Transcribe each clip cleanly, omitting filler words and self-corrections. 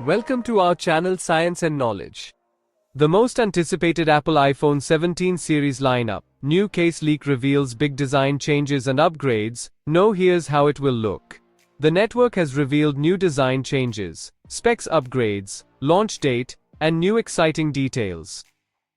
Welcome to our channel Science and Knowledge. The most anticipated Apple iPhone 17 series lineup. New case leak reveals big design changes and upgrades. Now here's how it will look. The network has revealed new design changes, specs upgrades, launch date, and new exciting details.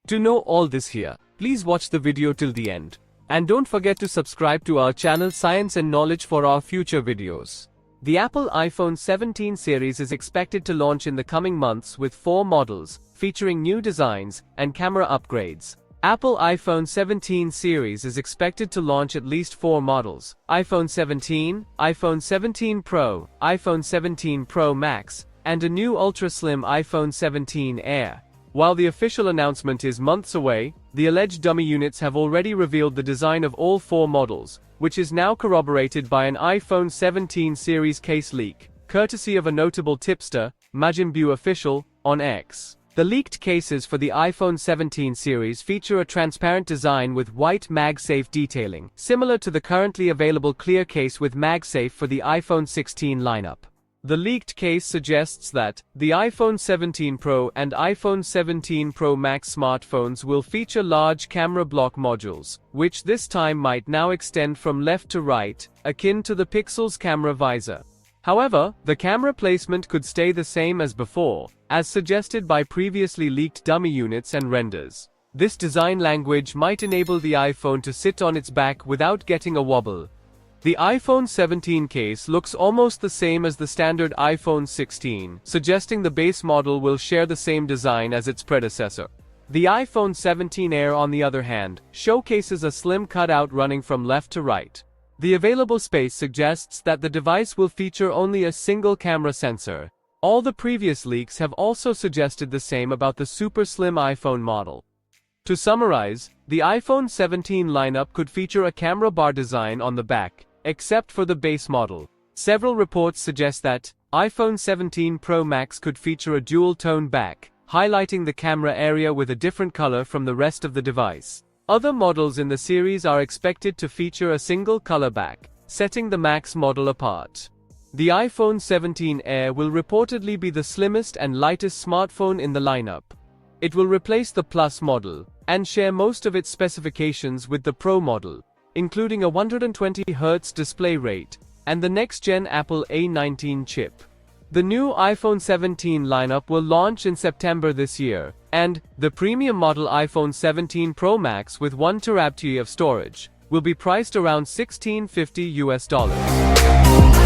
To know all this here, please watch the video till the end. And don't forget to subscribe to our channel Science and Knowledge for our future videos. The Apple iPhone 17 series is expected to launch in the coming months with 4 models, featuring new designs and camera upgrades. Apple iPhone 17 series is expected to launch at least 4 models: iPhone 17, iPhone 17 Pro, iPhone 17 Pro Max, and a new ultra-slim iPhone 17 Air. While the official announcement is months away, the alleged dummy units have already revealed the design of all 4 models, which is now corroborated by an iPhone 17 series case leak, courtesy of a notable tipster, Majimbu Official, on X. The leaked cases for the iPhone 17 series feature a transparent design with white MagSafe detailing, similar to the currently available clear case with MagSafe for the iPhone 16 lineup. The leaked case suggests that the iPhone 17 Pro and iPhone 17 Pro Max smartphones will feature large camera block modules, which this time might now extend from left to right, akin to the Pixel's camera visor. However, the camera placement could stay the same as before, as suggested by previously leaked dummy units and renders. This design language might enable the iPhone to sit on its back without getting a wobble. The iPhone 17 case looks almost the same as the standard iPhone 16, suggesting the base model will share the same design as its predecessor. The iPhone 17 Air, on the other hand, showcases a slim cutout running from left to right. The available space suggests that the device will feature only a single camera sensor. All the previous leaks have also suggested the same about the super slim iPhone model. To summarize, the iPhone 17 lineup could feature a camera bar design on the back, except for the base model. Several reports suggest that iPhone 17 Pro Max could feature a dual-tone back, highlighting the camera area with a different color from the rest of the device. Other models in the series are expected to feature a single color back, setting the Max model apart. The iPhone 17 Air will reportedly be the slimmest and lightest smartphone in the lineup. It will replace the Plus model, and share most of its specifications with the Pro model, including a 120Hz display rate, and the next-gen Apple A19 chip. The new iPhone 17 lineup will launch in September this year, and the premium model iPhone 17 Pro Max with 1TB of storage will be priced around $1,650 US.